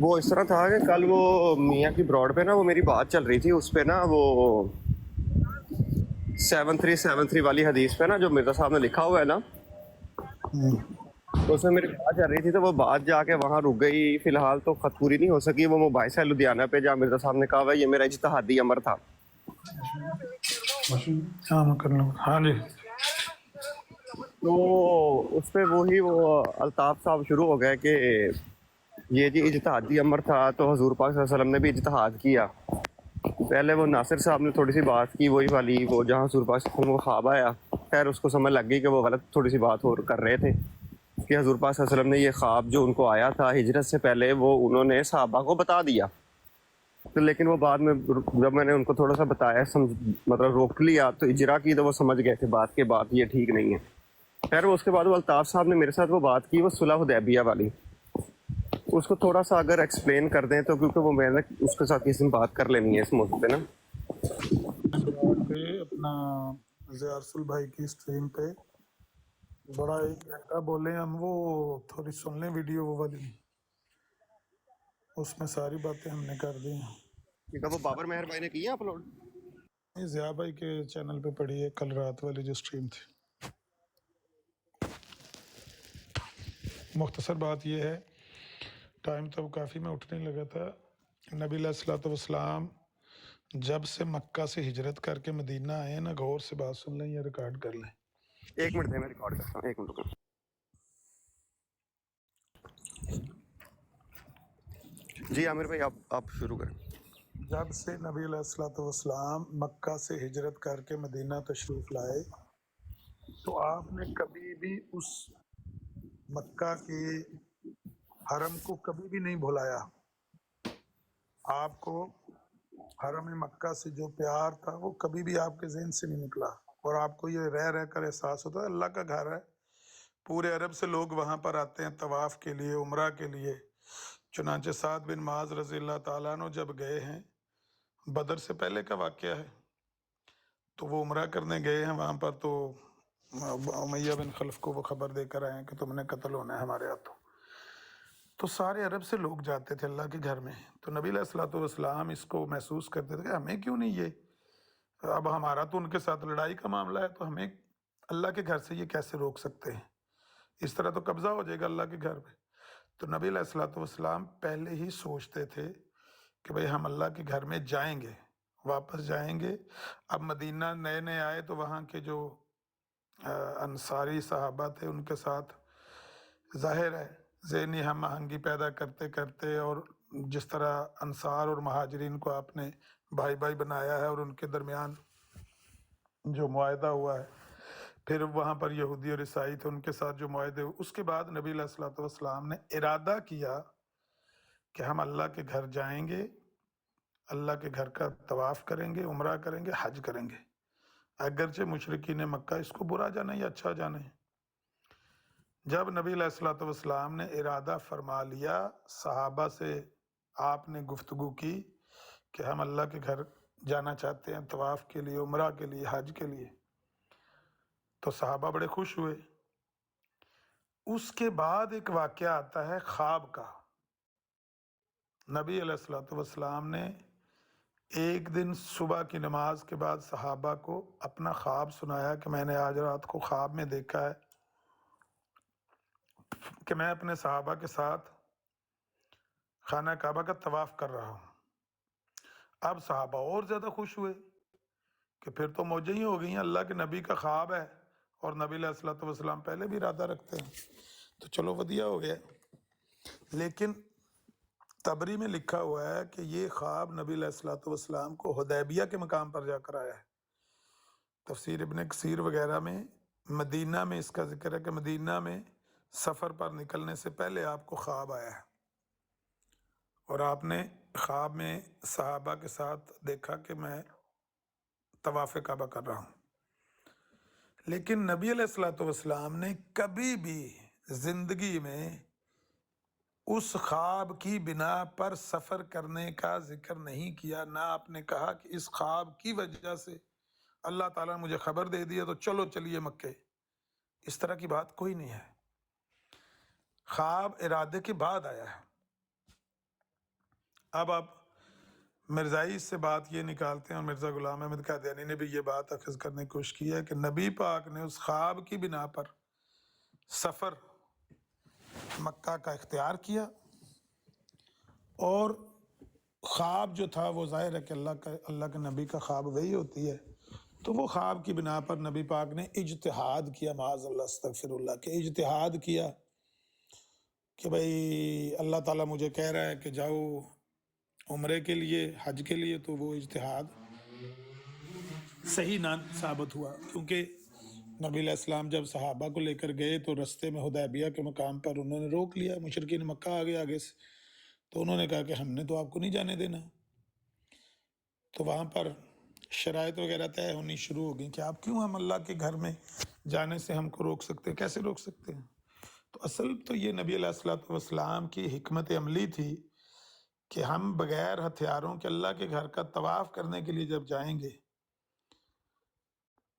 وہ اس طرح تھا کہ کل وہ میاں کی براڈ پہ نا وہ میری بات چل رہی تھی، اس پہ نا وہ 7373 والی حدیث پہ نا جو مرزا صاحب نے لکھا ہوا ہے نا، اس میں میری بات چل رہی تھی تو وہ بات جا کے وہاں رک گئی. فی الحال تو خط پوری نہیں ہو سکی. وہ مباحثہ لدھیانہ پہ جہاں مرزا صاحب نے کہا ہوا ہے یہ میرا اجتہادی امر تھا. ہاں میں کر لوں. ہاں جی تو اس پہ وہی وہ الطاف صاحب شروع ہو گئے کہ یہ جی اجتہادی امر تھا تو حضور پاک صلی اللہ علیہ وسلم نے بھی اجتہاد کیا. پہلے وہ ناصر صاحب نے تھوڑی سی بات کی وہی والی وہ جہاں حضور پاک صلی اللہ علیہ وسلم کو خواب آیا. خیر اس کو سمجھ لگ گئی کہ وہ غلط تھوڑی سی بات اور کر رہے تھے کہ حضور پاک صلی اللہ علیہ وسلم نے یہ خواب جو ان کو آیا تھا ہجرت سے پہلے وہ انہوں نے صحابہ کو بتا دیا. تو لیکن وہ بعد میں جب میں نے ان کو تھوڑا سا بتایا مطلب روک لیا تو اجرا کی تو وہ سمجھ گئے تھے بات کے بعد یہ ٹھیک نہیں ہے. خیر اس کے بعد وہ الطاف صاحب نے میرے ساتھ وہ بات کی وہ صلح حدیبیہ والی. اس کو تھوڑا سا اگر ایکسپلین کر دیں تو کیونکہ وہ میں نے اس کے ساتھ کسی دن بات کر لینی ہے اس موضوع پہ نا. پہ اپنا زیارسل بھائی کی اسٹریم پہ بڑا 1 گھنٹہ بولے ہم، وہ تھوڑی سن لیں ویڈیو وہ والی، اس میں ساری باتیں ہم نے کر دی ہیں. ٹھیک ہے. وہ بابر مہر بھائی نے کی ہے اپلوڈ؟ ضیاء بھائی کے چینل پہ پڑی ہے کل رات والی جو اسٹریم تھی. مختصر بات یہ ہے، ٹائم تو کافی میں اٹھنے لگا تھا. نبی علیہ الصلوۃ والسلام جب سے مکہ سے ہجرت کر کے مدینہ آئے نا، غور سے بات سن لیں یا ریکارڈ کر لیں. 1 منٹ دیں میں ریکارڈ کرتا ہوں. 1 منٹ رکو. جی عامر بھائی آپ شروع کریں. جب سے نبی علیہ الصلوۃ والسلام مکہ سے ہجرت کر کے مدینہ تشریف لائے تو آپ نے کبھی بھی اس مکہ کے حرم کو کبھی بھی نہیں بھلایا. آپ کو حرم مکہ سے جو پیار تھا وہ کبھی بھی آپ کے ذہن سے نہیں نکلا، اور آپ کو یہ رہ کر احساس ہوتا ہے اللہ کا گھر ہے. پورے عرب سے لوگ وہاں پر آتے ہیں طواف کے لیے، عمرہ کے لیے. چنانچہ سعد بن معاذ رضی اللہ تعالیٰ عنہ جب گئے ہیں، بدر سے پہلے کا واقعہ ہے، تو وہ عمرہ کرنے گئے ہیں وہاں پر، تو امیہ بن خلف کو وہ خبر دے کر آئے ہیں کہ تم نے قتل ہونا ہے ہمارے ہاتھوں. تو سارے عرب سے لوگ جاتے تھے اللہ کے گھر میں. تو نبی علیہ الصلوۃ والسلام اس کو محسوس کرتے تھے کہ ہمیں کیوں نہیں یہ، اب ہمارا تو ان کے ساتھ لڑائی کا معاملہ ہے تو ہمیں اللہ کے گھر سے یہ کیسے روک سکتے ہیں، اس طرح تو قبضہ ہو جائے گا اللہ کے گھر پہ. تو نبی علیہ الصلوۃ والسلام پہلے ہی سوچتے تھے کہ بھئی ہم اللہ کے گھر میں جائیں گے، واپس جائیں گے. اب مدینہ نئے نئے آئے تو وہاں کے جو انصاری صحابہ تھے ان کے ساتھ ظاہر ہے ذہنی ہم آہنگی پیدا کرتے کرتے، اور جس طرح انصار اور مہاجرین کو آپ نے بھائی بھائی بنایا ہے اور ان کے درمیان جو معاہدہ ہوا ہے، پھر وہاں پر یہودی اور عیسائی تھے ان کے ساتھ جو معاہدے ہوئے، اس کے بعد نبی علیہ الصلوۃ والسلام نے ارادہ کیا کہ ہم اللہ کے گھر جائیں گے، اللہ کے گھر کا طواف کریں گے، عمرہ کریں گے، حج کریں گے. اگرچہ مشرکین مکہ اس کو برا جانے یا اچھا جانے. جب نبی علیہ الصلوۃ والسلام نے ارادہ فرما لیا، صحابہ سے آپ نے گفتگو کی کہ ہم اللہ کے گھر جانا چاہتے ہیں طواف کے لیے، عمرہ کے لیے، حج کے لیے، تو صحابہ بڑے خوش ہوئے. اس کے بعد ایک واقعہ آتا ہے خواب کا. نبی علیہ الصلوۃ والسلام نے ایک دن صبح کی نماز کے بعد صحابہ کو اپنا خواب سنایا کہ میں نے آج رات کو خواب میں دیکھا ہے کہ میں اپنے صحابہ کے ساتھ خانہ کعبہ کا طواف کر رہا ہوں. اب صحابہ اور زیادہ خوش ہوئے کہ پھر تو موجیں ہی ہو گئی ہیں، اللہ کے نبی کا خواب ہے اور نبی علیہ الصلوۃ والسلام پہلے بھی ارادہ رکھتے ہیں تو چلو ودیع ہو گیا. لیکن تبری میں لکھا ہوا ہے کہ یہ خواب نبی علیہ الصلوۃ والسلام کو حدیبیہ کے مقام پر جا کر آیا ہے. تفسیر ابن کثیر وغیرہ میں مدینہ میں اس کا ذکر ہے کہ مدینہ میں سفر پر نکلنے سے پہلے آپ کو خواب آیا ہے، اور آپ نے خواب میں صحابہ کے ساتھ دیکھا کہ میں طواف کعبہ کر رہا ہوں. لیکن نبی علیہ الصلوۃ والسلام نے کبھی بھی زندگی میں اس خواب کی بنا پر سفر کرنے کا ذکر نہیں کیا، نہ آپ نے کہا کہ اس خواب کی وجہ سے اللہ تعالیٰ نے مجھے خبر دے دیا تو چلو چلیے مکے. اس طرح کی بات کوئی نہیں ہے. خواب ارادے کے بعد آیا ہے. اب آپ مرزائی سے بات یہ نکالتے ہیں، اور مرزا غلام احمد قادیانی نے بھی یہ بات اخذ کرنے کی کوشش کی ہے کہ نبی پاک نے اس خواب کی بنا پر سفر مکہ کا اختیار کیا، اور خواب جو تھا وہ ظاہر ہے کہ اللہ کے نبی کا خواب وہی ہوتی ہے، تو وہ خواب کی بنا پر نبی پاک نے اجتہاد کیا، معاذ اللہ استغفر اللہ، کہ اجتہاد کیا کہ بھائی اللہ تعالیٰ مجھے کہہ رہا ہے کہ جاؤ عمرے کے لیے، حج کے لیے، تو وہ اجتہاد صحیح نہ ثابت ہوا، کیونکہ نبی علیہ السلام جب صحابہ کو لے کر گئے تو رستے میں حدیبیہ کے مقام پر انہوں نے روک لیا، مشرکین مکہ آگے آگے سے، تو انہوں نے کہا کہ ہم نے تو آپ کو نہیں جانے دینا، تو وہاں پر شرائط وغیرہ طے ہونی شروع ہو گئی کہ آپ کیوں ہم اللہ کے گھر میں جانے سے ہم کو روک سکتے ہیں، کیسے روک سکتے ہیں؟ تو اصل تو یہ نبی علیہ الصلوۃ والسلام کی حکمت عملی تھی کہ ہم بغیر ہتھیاروں کے اللہ کے گھر کا طواف کرنے کے لیے جب جائیں گے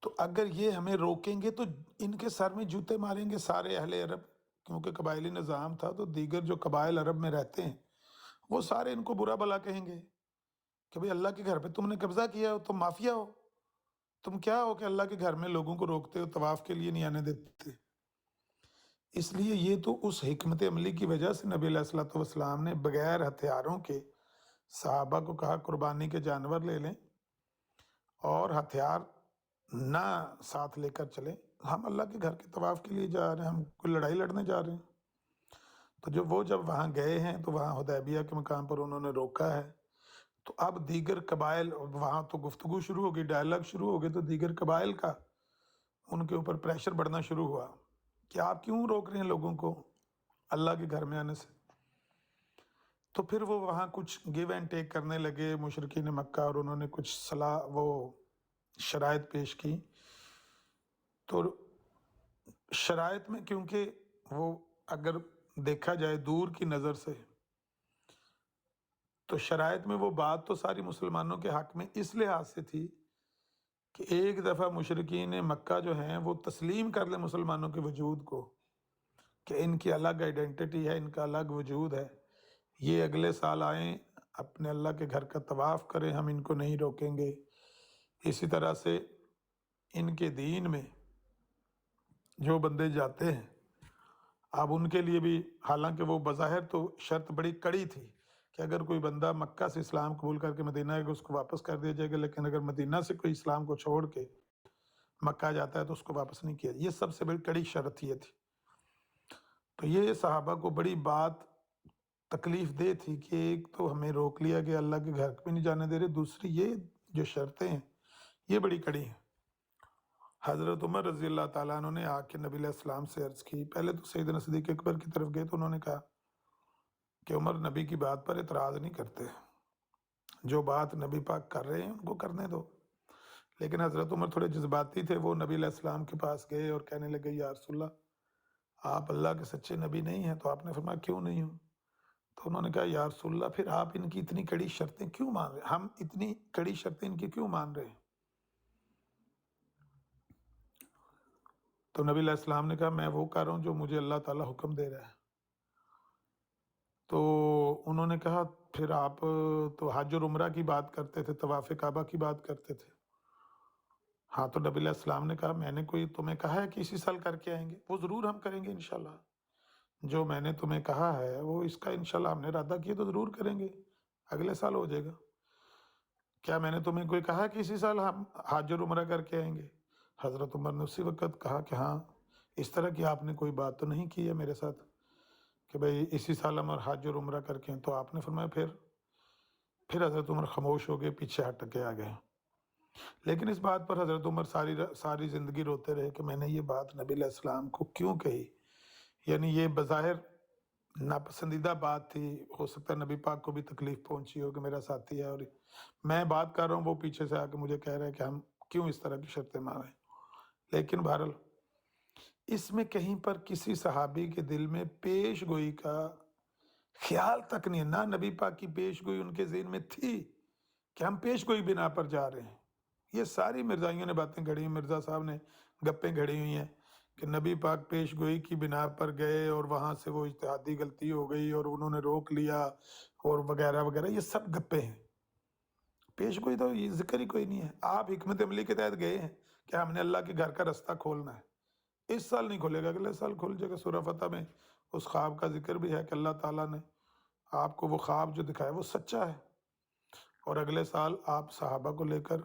تو اگر یہ ہمیں روکیں گے تو ان کے سر میں جوتے ماریں گے سارے اہل عرب، کیونکہ قبائلی نظام تھا، تو دیگر جو قبائل عرب میں رہتے ہیں وہ سارے ان کو برا بھلا کہیں گے کہ بھئی اللہ کے گھر پہ تم نے قبضہ کیا ہو، تم مافیا ہو، تم کیا ہو کہ اللہ کے گھر میں لوگوں کو روکتے ہو، طواف کے لیے نہیں آنے دیتے۔ اس لیے یہ تو اس حکمت عملی کی وجہ سے نبی علیہ الصلوۃ والسلام نے بغیر ہتھیاروں کے صحابہ کو کہا قربانی کے جانور لے لیں اور ہتھیار نہ ساتھ لے کر چلیں، ہم اللہ کے گھر کے طواف کے لیے جا رہے ہیں، ہم کوئی لڑائی لڑنے جا رہے ہیں۔ تو جب وہاں گئے ہیں تو وہاں حدیبیہ کے مقام پر انہوں نے روکا ہے، تو اب دیگر قبائل، وہاں تو گفتگو شروع ہو گئی، ڈائلاگ شروع ہو گئے، تو دیگر قبائل کا ان کے اوپر پریشر بڑھنا شروع ہوا کہ آپ کیوں روک رہے ہیں لوگوں کو اللہ کے گھر میں آنے سے۔ تو پھر وہ وہاں کچھ گیو اینڈ ٹیک کرنے لگے مشرکین مکہ، اور انہوں نے کچھ شرائط پیش کی، تو شرائط میں کیونکہ وہ اگر دیکھا جائے دور کی نظر سے تو شرائط میں وہ بات تو ساری مسلمانوں کے حق میں اس لحاظ سے تھی کہ ایک دفعہ مشرکین مکہ جو ہیں وہ تسلیم کر لیں مسلمانوں کے وجود کو کہ ان کی الگ آئیڈینٹی ہے، ان کا الگ وجود ہے، یہ اگلے سال آئیں اپنے اللہ کے گھر کا طواف کریں، ہم ان کو نہیں روکیں گے۔ اسی طرح سے ان کے دین میں جو بندے جاتے ہیں اب ان کے لیے بھی، حالانکہ وہ بظاہر تو شرط بڑی کڑی تھی کہ اگر کوئی بندہ مکہ سے اسلام قبول کر کے مدینہ آئے گا اس کو واپس کر دیا جائے گا، لیکن اگر مدینہ سے کوئی اسلام کو چھوڑ کے مکہ جاتا ہے تو اس کو واپس نہیں کیا، یہ سب سے بڑی کڑی شرط یہ تھی۔ تو یہ صحابہ کو بڑی بات تکلیف دہ تھی کہ ایک تو ہمیں روک لیا کہ اللہ کے گھر بھی نہیں جانے دے رہے، دوسری یہ جو شرطیں ہیں یہ بڑی کڑی ہیں۔ حضرت عمر رضی اللہ تعالیٰ عنہ نے آ کے نبی علیہ السلام سے عرض کی، پہلے تو سیدنا صدیق اکبر کی طرف گئے تو انہوں نے کہا کہ عمر نبی کی بات پر اعتراض نہیں کرتے، جو بات نبی پاک کر رہے ہیں ان کو کرنے دو۔ لیکن حضرت عمر تھوڑے جذباتی تھے، وہ نبی علیہ السلام کے پاس گئے اور کہنے لگے یا رسول اللہ آپ اللہ کے سچے نبی نہیں ہیں؟ تو آپ نے فرمایا کیوں نہیں ہوں؟ تو انہوں نے کہا یا رسول اللہ پھر آپ ان کی اتنی کڑی شرطیں کیوں مان رہے ہیں؟ ہم اتنی کڑی شرطیں ان کی کیوں مان رہے ہیں؟ تو نبی علیہ السلام نے کہا میں وہ کر رہا ہوں جو مجھے اللہ تعالیٰ حکم دے رہا ہے۔ تو انہوں نے کہا پھر آپ تو حج اور عمرہ کی بات کرتے تھے، طواف کعبہ کی بات کرتے تھے۔ ہاں، تو نبی علیہ السلام نے کہا میں نے کوئی تمہیں کہا ہے کہ اسی سال کر کے آئیں گے؟ وہ ضرور ہم کریں گے انشاءاللہ، جو میں نے تمہیں کہا ہے وہ اس کا انشاءاللہ ہم نے ارادہ کیا تو ضرور کریں گے، اگلے سال ہو جائے گا۔ کیا میں نے تمہیں کوئی کہا کہ اسی سال ہم حج اور عمرہ کر کے آئیں گے؟ حضرت عمر نے اسی وقت کہا کہ ہاں اس طرح کی آپ نے کوئی بات تو نہیں کی ہے میرے ساتھ کہ بھئی اسی سال ہم حج اور عمرہ کر کے ہیں۔ تو آپ نے فرمایا پھر حضرت عمر خاموش ہو گئے، پیچھے ہٹ کے آ گئے۔ لیکن اس بات پر حضرت عمر ساری زندگی روتے رہے کہ میں نے یہ بات نبی علیہ السلام کو کیوں کہی، یعنی یہ بظاہر ناپسندیدہ بات تھی، ہو سکتا ہے نبی پاک کو بھی تکلیف پہنچی ہو کہ میرا ساتھی ہے اور میں بات کر رہا ہوں، وہ پیچھے سے آ کے مجھے کہہ رہا ہے کہ ہم کیوں اس طرح کی شرطیں مانیں۔ لیکن بہرحال اس میں کہیں پر کسی صحابی کے دل میں پیش گوئی کا خیال تک نہیں ہے، نہ نبی پاک کی پیش گوئی ان کے ذہن میں تھی کہ ہم پیش گوئی بنا پر جا رہے ہیں۔ یہ ساری مرزائیوں نے باتیں گھڑی ہیں، مرزا صاحب نے گپیں گھڑی ہوئی ہیں کہ نبی پاک پیش گوئی کی بنا پر گئے اور وہاں سے وہ اجتہادی غلطی ہو گئی اور انہوں نے روک لیا اور وغیرہ وغیرہ، یہ سب گپے ہیں۔ پیش گوئی تو یہ ذکر ہی کوئی نہیں ہے۔ آپ حکمت عملی کے تحت گئے ہیں کہ ہم نے اللہ کے گھر کا رستہ کھولنا ہے، اس سال نہیں کھولے گا، اگلے سال کھول جائے گا۔ سورہ فتح میں اس خواب کا ذکر بھی ہے کہ اللہ تعالیٰ نے آپ کو وہ خواب جو دکھایا وہ سچا ہے، اور اگلے سال آپ صحابہ کو لے کر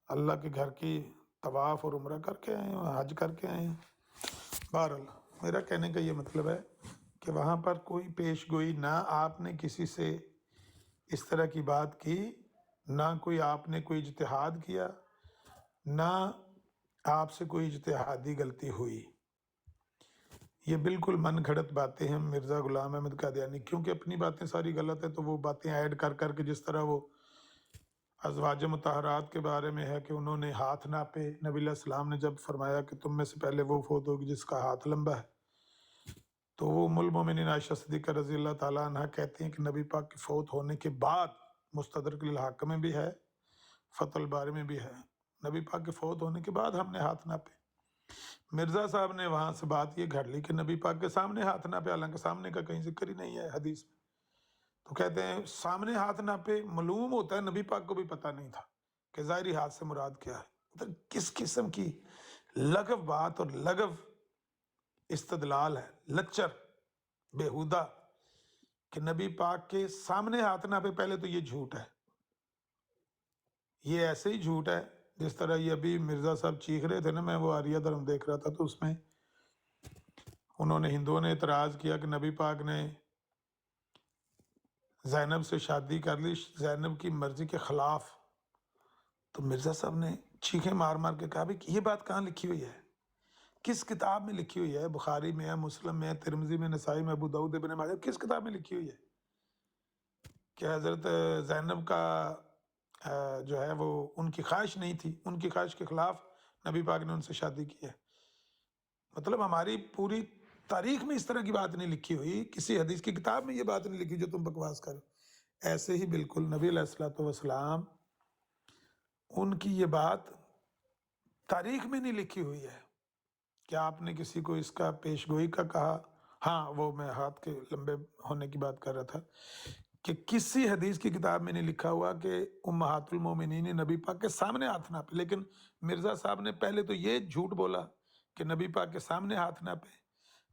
اللہ کے گھر کی طواف اور عمرہ کر کے آئے ہیں، حج کر کے آئے ہیں۔ بہرحال میرا کہنے کا یہ مطلب ہے کہ وہاں پر کوئی پیش گوئی، نہ آپ نے کسی سے اس طرح کی بات کی، نہ کوئی آپ نے کوئی اجتہاد کیا، نہ آپ سے کوئی اجتہادی غلطی ہوئی۔ یہ بالکل من گھڑت باتیں ہیں مرزا غلام احمد قادیانی، کیونکہ اپنی باتیں ساری غلط ہیں تو وہ باتیں ایڈ کر کر کے، جس طرح وہ ازواج مطہرات کے بارے میں ہے کہ انہوں نے ہاتھ ناپے، نبی علیہ السلام نے جب فرمایا کہ تم میں سے پہلے وہ فوت ہوگی جس کا ہاتھ لمبا ہے، تو وہ ام المومنین عائشہ صدیقہ رضی اللہ تعالیٰ عنہ کہتی ہیں کہ نبی پاک کے فوت ہونے کے بعد، مستدرک للحاکم میں بھی ہے، فتح الباری میں بھی ہے، نبی پاک کے فوت ہونے کے بعد ہم نے ہاتھ ناپے۔ مرزا صاحب نے وہاں سے بات یہ گھڑ لی کہ نبی پاک کے سامنے ہاتھ ناپے، حالانکہ سامنے کا کہیں ذکر ہی نہیں ہے حدیث میں۔ تو کہتے ہیں سامنے ہاتھ ناپے، معلوم ہوتا ہے نبی پاک کو بھی پتہ نہیں تھا کہ ظاہری ہاتھ سے مراد کیا ہے۔ مطلب کس قسم کی لغو بات اور لغو استدلال ہے، لچر، بیہودہ، کہ نبی پاک کے سامنے ہاتھ ناپے۔ پہلے تو یہ جھوٹ ہے، یہ ایسے ہی جھوٹ ہے جس طرح یہ ابھی مرزا صاحب چیخ رہے تھے نا، میں وہ آریہ دھرم دیکھ رہا تھا، تو اس میں انہوں نے، ہندوؤں نے اعتراض کیا کہ نبی پاک نے زینب سے شادی کر لی زینب کی مرضی کے خلاف، تو مرزا صاحب نے چیخیں مار مار کے کہا بھی یہ بات کہاں لکھی ہوئی ہے، کس کتاب میں لکھی ہوئی ہے؟ بخاری میں ہے، مسلم میں ہے، ترمذی میں، نسائی میں، ابو داؤد، ابن ماجہ، کس کتاب میں لکھی ہوئی ہے کہ حضرت زینب کا جو ہے وہ ان کی خواہش نہیں تھی، ان کی خواہش کے خلاف نبی پاک نے ان سے شادی کی ہے؟ مطلب ہماری پوری تاریخ میں اس طرح کی بات نہیں لکھی ہوئی، کسی حدیث کی کتاب میں یہ بات نہیں لکھی جو تم بکواس کرو۔ ایسے ہی بالکل نبی علیہ الصلوۃ والسلام، ان کی یہ بات تاریخ میں نہیں لکھی ہوئی ہے کہ آپ نے کسی کو اس کا پیش گوئی کا کہا۔ ہاں، وہ میں ہاتھ کے لمبے ہونے کی بات کر رہا تھا کہ کسی حدیث کی کتاب میں نہیں لکھا ہوا کہ امہات المومنین نے نبی پاک کے سامنے ہاتھ ناپے، لیکن مرزا صاحب نے پہلے تو یہ جھوٹ بولا کہ نبی پاک کے سامنے ہاتھ ناپے،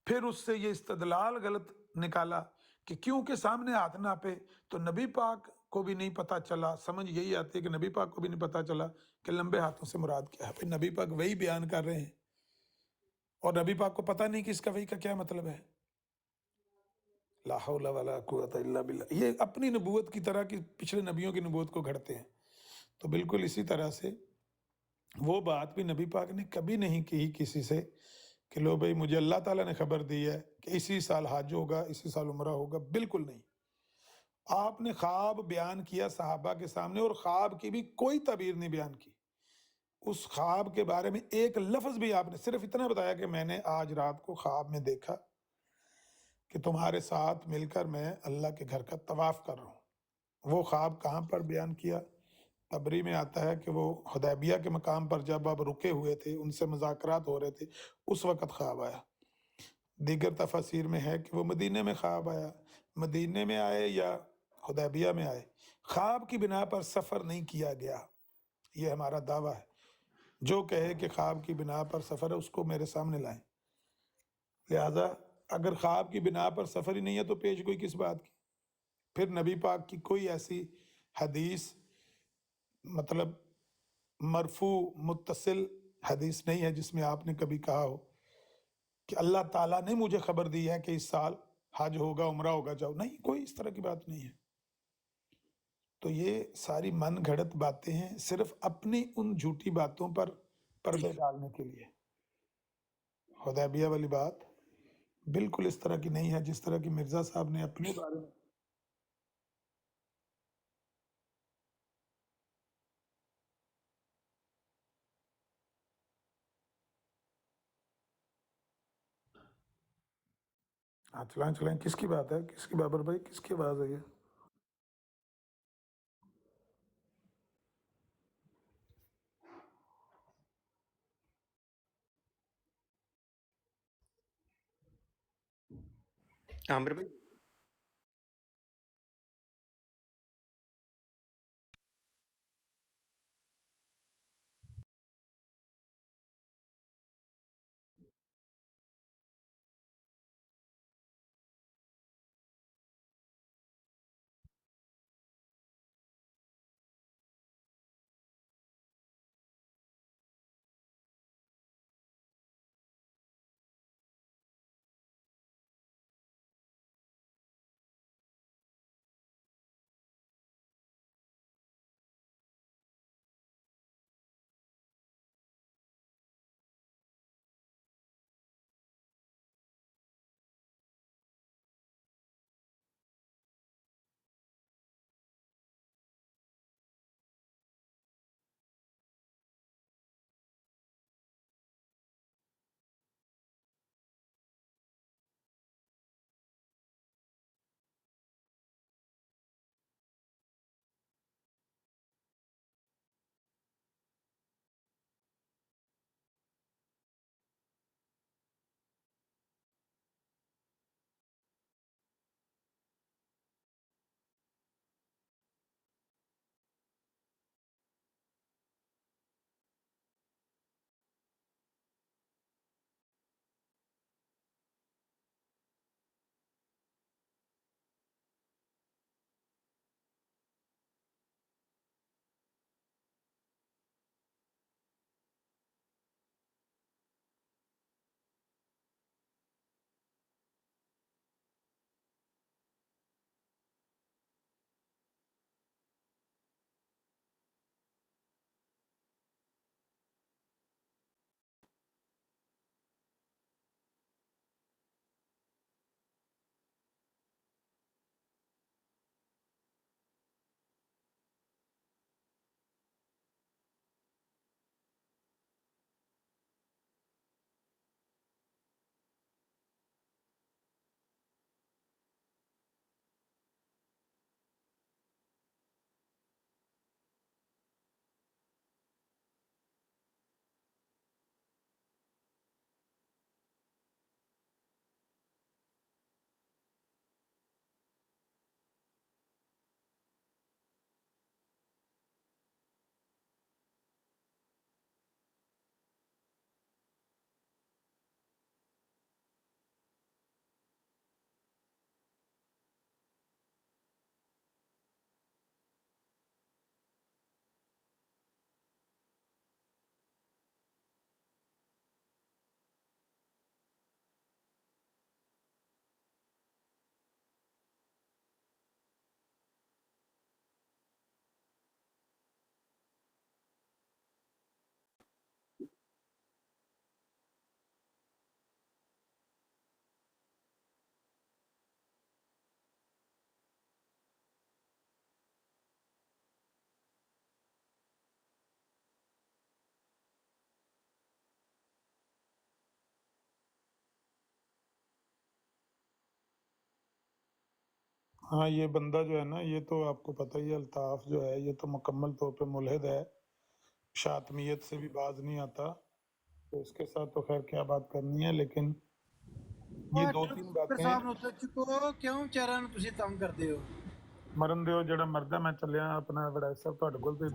پھر اس سے یہ استدلال غلط نکالا کہ کیونکہ سامنے ہاتھ ناپے تو نبی پاک کو بھی نہیں پتا چلا۔ سمجھ یہی آتی ہے کہ نبی پاک کو بھی نہیں پتا چلا کہ لمبے ہاتھوں سے مراد کیا ہے۔ پھر نبی پاک وہی بیان کر رہے ہیں اور نبی پاک کو پتہ نہیں کہ اس کا وحی کا کیا مطلب ہے۔ لا حول ولا قوت الا باللہ۔ یہ اپنی نبوت کی طرح کی پچھلے نبیوں کی نبوت کو گھڑتے ہیں۔ تو بالکل اسی طرح سے وہ بات بھی نبی پاک نے کبھی نہیں کی کسی سے کہ لو بھائی مجھے اللہ تعالیٰ نے خبر دی ہے کہ اسی سال حج ہوگا، اسی سال عمرہ ہوگا، بالکل نہیں۔ آپ نے خواب بیان کیا صحابہ کے سامنے، اور خواب کی بھی کوئی تعبیر نہیں بیان کی۔ اس خواب کے بارے میں ایک لفظ بھی آپ نے، صرف اتنا بتایا کہ میں نے آج رات کو خواب میں دیکھا کہ تمہارے ساتھ مل کر میں اللہ کے گھر کا طواف کر رہا ہوں۔ وہ خواب کہاں پر بیان کیا؟ تبری میں آتا ہے کہ وہ حدیبیہ کے مقام پر جب آپ رکے ہوئے تھے، ان سے مذاکرات ہو رہے تھے، اس وقت خواب آیا۔ دیگر تفاسیر میں ہے کہ وہ مدینے میں خواب آیا، مدینے میں آئے یا حدیبیہ میں آئے، خواب کی بنا پر سفر نہیں کیا گیا۔ یہ ہمارا دعویٰ ہے، جو کہے کہ خواب کی بنا پر سفر ہے اس کو میرے سامنے لائیں۔ لہٰذا اگر خواب کی بنا پر سفر ہی نہیں ہے تو پیش گوئی کس بات کی؟ پھر نبی پاک کی کوئی ایسی حدیث، مطلب مرفوع متصل حدیث نہیں ہے جس میں آپ نے کبھی کہا ہو کہ اللہ تعالیٰ نے مجھے خبر دی ہے کہ اس سال حج ہوگا، عمرہ ہوگا، جاؤ۔ نہیں، کوئی اس طرح کی بات نہیں ہے۔ تو یہ ساری من گھڑت باتیں ہیں، صرف اپنی ان جھوٹی باتوں پر پردے ڈالنے کے لیے۔ حدیبیہ والی بات بالکل اس طرح کی نہیں ہے جس طرح کی مرزا صاحب نے اپنے بارے میں ہاں، چلائیں چلائیں، کس کی بات ہے؟ کس کی؟ بابر بھائی کس کی آواز ہے یہ؟ عامر بھائی ہاں یہ بندہ جو ہے نا یہ تو آپ کو پتہ ہی ہے، الطاف جو ہے یہ تو مکمل طور پہ ملحد ہے، شاطمیت سے بھی باز نہیں آتا، تو اس کے ساتھ تو خیر کیا بات کرنی ہے، لیکن یہ دو تین ڈاکٹر باتیں صاحب نو چکو کیوں ਵਿਚਾਰਿਆਂ ਨੂੰ ਤੁਸੀਂ ਤੰਗ ਕਰਦੇ ਹੋ ਮਰਨ ਦਿਓ, ਜਿਹੜਾ ਮਰਦਾ ਮੈਂ ਚੱਲਿਆ ਆਪਣਾ ਵੜਾ ਸਾਹਿਬ ਤੁਹਾਡੇ ਕੋਲ ਤੇ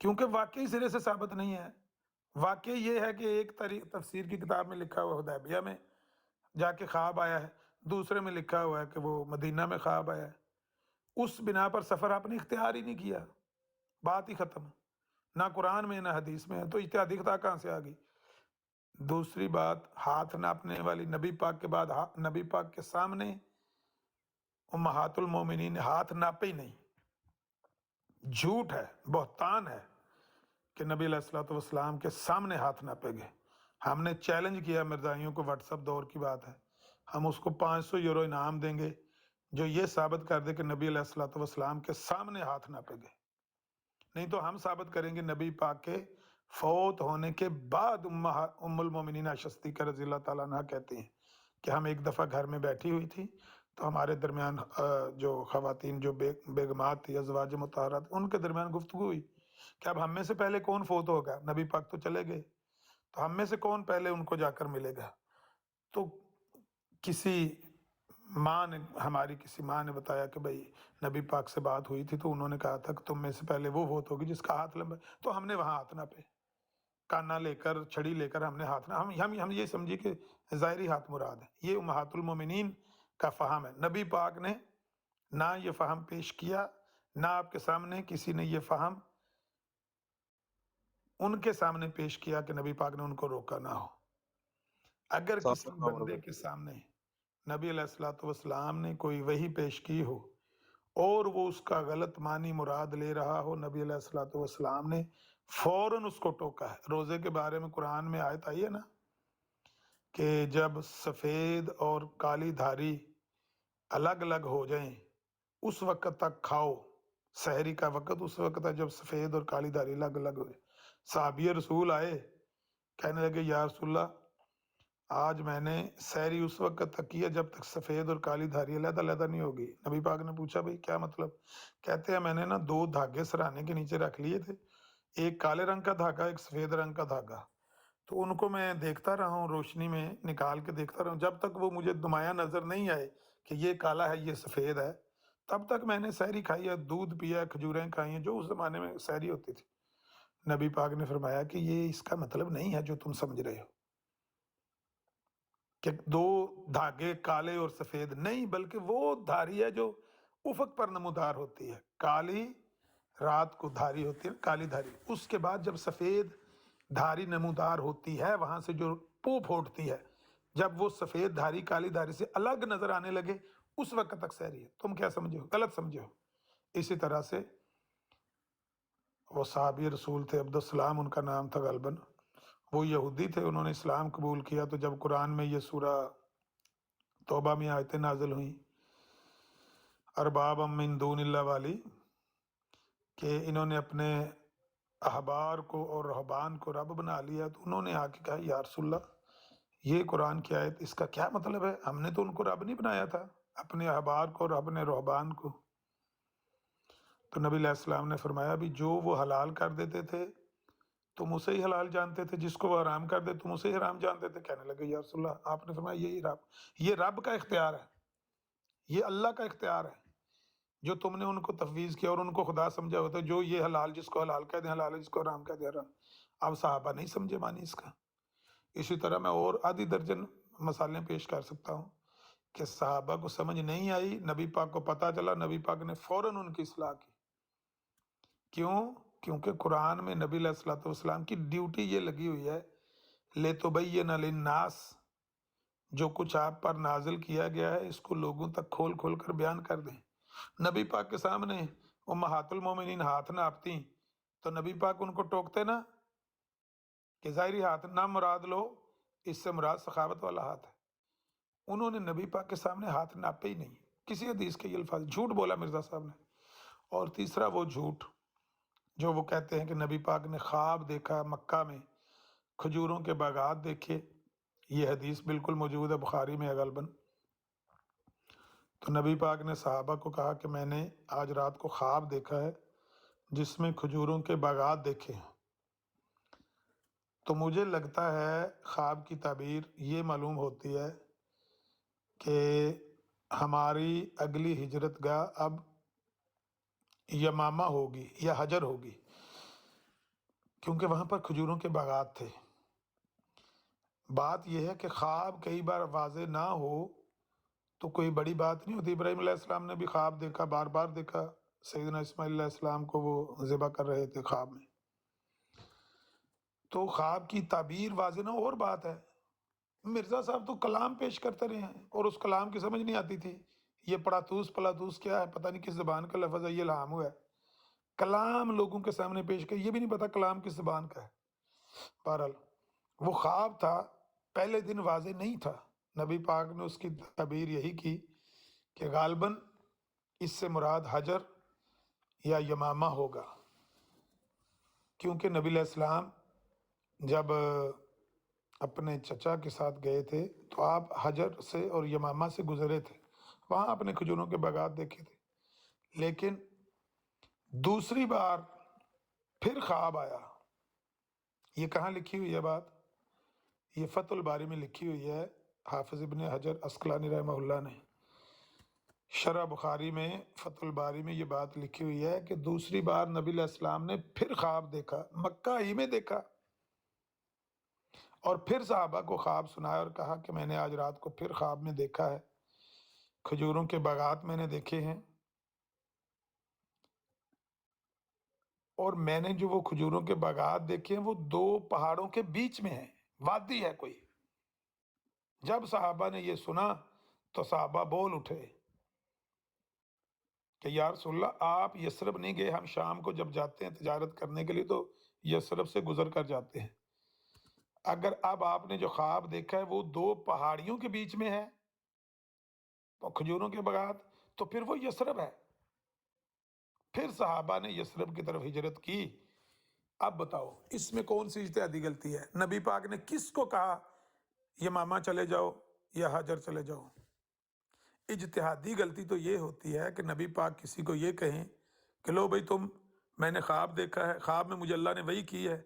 کیونکہ واقعی سرے سے ثابت نہیں ہے. واقعی یہ ہے کہ ایک تفسیر کی کتاب میں لکھا ہوا حدیبیہ میں جا کے خواب آیا ہے، دوسرے میں لکھا ہوا ہے کہ وہ مدینہ میں خواب آیا ہے. اس بنا پر سفر آپ نے اختیار ہی نہیں کیا، بات ہی ختم. نہ قرآن میں نہ حدیث میں ہے، تو اجتہادی خطا کہاں سے آ گئی؟ دوسری بات، ہاتھ ناپنے والی نبی پاک کے بعد نبی پاک کے سامنے امہات المومنین نے ہاتھ ناپے ہی نہیں. جھوٹ ہے، بہتان ہے کہ نبی علیہ الصلوۃ والسلام کے سامنے ہاتھ ناپے گئے. ہم نے چیلنج کیا مرزائیوں کو، واٹس اپ دور کی بات ہے، ہم اس کو 500 یورو انعام دیں گے جو یہ ثابت کر دے کہ نبی علیہ الصلوۃ والسلام کے سامنے ہاتھ ناپے گئے. نہیں تو ہم ثابت کریں گے نبی پاک کے فوت ہونے کے بعد ام المومنین عائشہ صدیقہ رضی اللہ تعالیٰ عنہ کہتے ہیں کہ ہم ایک دفعہ گھر میں بیٹھی ہوئی تھی تو ہمارے درمیان جو خواتین جو بیگمات تھی، ازواج مطہرات، ان کے درمیان گفتگو ہوئی کہ اب ہم میں سے پہلے کون فوت ہوگا. نبی پاک تو چلے گئے، تو ہم میں سے کون پہلے ان کو جا کر ملے گا. تو کسی ہماری کسی ماں نے بتایا کہ بھائی نبی پاک سے بات ہوئی تھی تو انہوں نے کہا تھا کہ تم میں سے پہلے وہ فوت ہوگی جس کا ہاتھ لمبا. تو ہم نے وہاں ہاتھ ناپے، کانا لے کر، چھڑی لے کر ہم نے ہاتھ ہم یہ سمجھی کہ ظاہری ہاتھ مراد ہے. یہ امہات المومنین کا فہم ہے. نبی پاک نے نہ یہ فہم پیش کیا، نہ آپ کے سامنے کسی نے یہ فہم ان کے سامنے پیش کیا کہ نبی پاک نے ان کو روکا نہ ہو. اگر کسی بندے کے سامنے نبی علیہ الصلوۃ والسلام نے کوئی وحی پیش کی ہو اور وہ اس کا غلط معنی مراد لے رہا ہو، نبی علیہ الصلوۃ والسلام نے فوراً اس کو ٹوکا ہے. روزے کے بارے میں قرآن میں آیت آئی ہے نا کہ جب سفید اور کالی دھاری الگ الگ ہو جائیں اس وقت تک کھاؤ. سحری کا وقت اس وقت ہے جب سفید اور کالی دھاری الگ الگ ہوئے. صحابی رسول آئے، کہنے لگے یا رسول اللہ آج میں نے سحری اس وقت تک کیا جب تک سفید اور کالی دھاری علیحدہ علیحدہ نہیں ہوگی. نبی پاک نے پوچھا بھائی کیا مطلب؟ کہتے ہیں میں نے نا 2 دھاگے سرانے کے نیچے رکھ لیے تھے، ایک کالے رنگ کا دھاگا، ایک سفید رنگ کا دھاگا. تو ان کو میں دیکھتا رہا ہوں، روشنی میں نکال کے دیکھتا رہا ہوں، جب تک وہ مجھے نمایاں نظر نہیں آئے کہ یہ کالا ہے یہ سفید ہے، تب تک میں نے سحری کھائی ہے، دودھ پیا، کھجوریں کھائی ہیں، جو اس زمانے میں سحری ہوتی تھی. نبی پاک نے فرمایا کہ یہ اس کا مطلب نہیں ہے جو تم سمجھ رہے ہو کہ 2 دھاگے کالے اور سفید، نہیں، بلکہ وہ دھاری ہے جو افق پر نمودار ہوتی ہے. کالی رات کو دھاری ہوتی ہے، کالی دھاری، اس کے بعد جب سفید دھاری نمودار ہوتی ہے وہاں سے جو پو پھوٹتی ہے، جب وہ سفید دھاری کالی دھاری سے الگ نظر آنے لگے اس وقت تک سحری ہے. تم کیا سمجھے ہو؟ غلط سمجھے ہو. اسی طرح سے وہ صحابی رسول تھے، عبدالسلام ان کا نام تھا غالباً، وہ یہودی تھے، انہوں نے اسلام قبول کیا. تو جب قرآن میں یہ سورہ توبہ میں آیتیں نازل ہوئیں ارباب من دون اللہ والی، کہ انہوں نے اپنے احبار کو اور رہبان کو رب بنا لیا، تو انہوں نے آ کے کہا یا رسول اللہ یہ قرآن کی آیت اس کا کیا مطلب ہے؟ ہم نے تو ان کو رب نہیں بنایا تھا، اپنے احبار کو اور اپنے رہبان کو. تو نبی علیہ السلام نے فرمایا بھی جو وہ حلال کر دیتے تھے تم اسے ہی حلال جانتے تھے، جس کو وہ حرام کر دے تم اسے ہی حرام جانتے تھے. کہنے لگے یا رسول اللہ، آپ نے فرمایا یہ رب کا اختیار ہے، یہ اللہ کا اختیار ہے جو تم نے ان کو تفویض کیا اور ان کو خدا سمجھا ہوتا ہے، جو یہ حلال جس کو حلال کہہ دیں حلال ہے، جس کو حرام کہہ دیں حرام. اب صحابہ نہیں سمجھے معنی اس کا. اسی طرح میں اور آدھی درجن مثالیں پیش کر سکتا ہوں کہ صحابہ کو سمجھ نہیں آئی، نبی پاک کو پتہ چلا، نبی پاک نے فوراً ان کی اصلاح کی. کیوں؟ کیونکہ قرآن میں نبی علیہ الصلوۃ والسلام کی ڈیوٹی یہ لگی ہوئی ہے لِتُبَيِّنَ لِلنَّاسِ، جو کچھ آپ پر نازل کیا گیا ہے اس کو لوگوں تک کھول کھول کر بیان کر دیں. نبی پاک کے سامنے امہات المومنین ہاتھ ناپتی تو نبی پاک ان کو ٹوکتے نا کہ ظاہری ہاتھ نہ مراد لو، اس سے مراد سخاوت والا ہاتھ ہے. انہوں نے نبی پاک کے سامنے ہاتھ ناپے ہی نہیں. کسی حدیث کے یہ الفاظ، جھوٹ بولا مرزا صاحب نے. اور تیسرا وہ جھوٹ جو وہ کہتے ہیں کہ نبی پاک نے خواب دیکھا مکہ میں، کھجوروں کے باغات دیکھے. یہ حدیث بالکل موجود ہے، بخاری میں ہے غالباً. تو نبی پاک نے صحابہ کو کہا کہ میں نے آج رات کو خواب دیکھا ہے جس میں کھجوروں کے باغات دیکھے ہیں. تو مجھے لگتا ہے خواب کی تعبیر یہ معلوم ہوتی ہے کہ ہماری اگلی ہجرت گاہ اب یمامہ ہوگی یا حجر ہوگی. کیونکہ وہاں پر کھجوروں کے باغات تھے. بات یہ ہے کہ خواب کئی بار واضح نہ ہو تو کوئی بڑی بات نہیں ہوتی. ابراہیم علیہ السلام نے بھی خواب دیکھا، بار بار دیکھا. سیدنا اسماعیل علیہ السلام کو وہ ذبح کر رہے تھے خواب میں. تو خواب کی تعبیر واضح نہ ہو اور بات ہے. مرزا صاحب تو کلام پیش کرتے رہے ہیں اور اس کلام کی سمجھ نہیں آتی تھی. یہ پڑاتوس پلاتوس کیا ہے، پتہ نہیں کس زبان کا لفظ ہے، یہ الہام ہوا ہے. کلام لوگوں کے سامنے پیش کر، یہ بھی نہیں پتا کلام کس زبان کا ہے. بہرحال وہ خواب تھا، پہلے دن واضح نہیں تھا. نبی پاک نے اس کی تعبیر یہی کی کہ غالباً اس سے مراد حجر یا یمامہ ہوگا، کیونکہ نبی علیہ السلام جب اپنے چچا کے ساتھ گئے تھے تو آپ حجر سے اور یمامہ سے گزرے تھے، وہاں اپنے کھجوروں کے باغات دیکھے تھے. لیکن دوسری بار پھر خواب آیا. یہ کہاں لکھی ہوئی ہے بات؟ یہ فتح الباری میں لکھی ہوئی ہے. حافظ ابن حجر عسقلانی رحمہ اللہ نے شرح بخاری میں فتح الباری میں یہ بات لکھی ہوئی ہے کہ دوسری بار نبی علیہ السلام نے پھر خواب دیکھا، مکہ ہی میں دیکھا، اور پھر صحابہ کو خواب سنایا اور کہا کہ میں نے آج رات کو پھر خواب میں دیکھا ہے، کھجوروں کے باغات میں نے دیکھے ہیں، اور میں نے جو وہ کھجوروں کے باغات دیکھے ہیں وہ 2 پہاڑوں کے بیچ میں ہیں، وادی ہے کوئی. جب صحابہ نے یہ سنا تو صحابہ بول اٹھے کہ یا رسول اللہ، آپ یثرب نہیں گئے، ہم شام کو جب جاتے ہیں تجارت کرنے کے لیے تو یثرب سے گزر کر جاتے ہیں. اگر اب آپ نے جو خواب دیکھا ہے وہ 2 پہاڑیوں کے بیچ میں ہے تو کھجوروں کے باغات، تو پھر وہ یثرب ہے. پھر صحابہ نے یثرب کی طرف ہجرت کی. اب بتاؤ اس میں کون سی اجتہادی غلطی ہے؟ نبی پاک نے کس کو کہا یمامہ چلے جاؤ یا حجر چلے جاؤ؟ اجتہادی غلطی تو یہ ہوتی ہے کہ نبی پاک کسی کو یہ کہیں کہ لو بھائی میں نے خواب دیکھا ہے، خواب میں مجھے اللہ نے وحی کی ہے،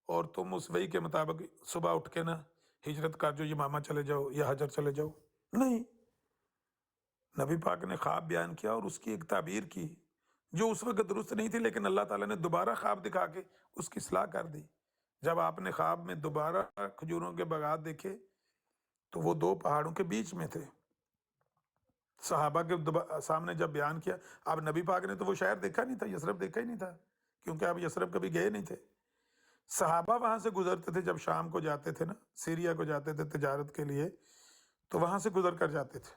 اور تم اس وحی کے مطابق صبح اٹھ کے نا ہجرت کر جو، یمامہ چلے جاؤ یا حجر چلے جاؤ. نہیں، نبی پاک نے خواب بیان کیا اور اس کی ایک تعبیر کی جو اس وقت درست نہیں تھی، لیکن اللہ تعالیٰ نے دوبارہ خواب دکھا کے اس کی اصلاح کر دی. جب آپ نے خواب میں دوبارہ کھجوروں کے باغات دیکھے تو وہ 2 پہاڑوں کے بیچ میں تھے. صحابہ کے سامنے جب بیان کیا، اب نبی پاک نے تو وہ شہر دیکھا نہیں تھا، یثرب دیکھا ہی نہیں تھا، کیونکہ اب یثرب کبھی گئے نہیں تھے. صحابہ وہاں سے گزرتے تھے، جب شام کو جاتے تھے نا، سیریا کو جاتے تھے تجارت کے لیے، تو وہاں سے گزر کر جاتے تھے.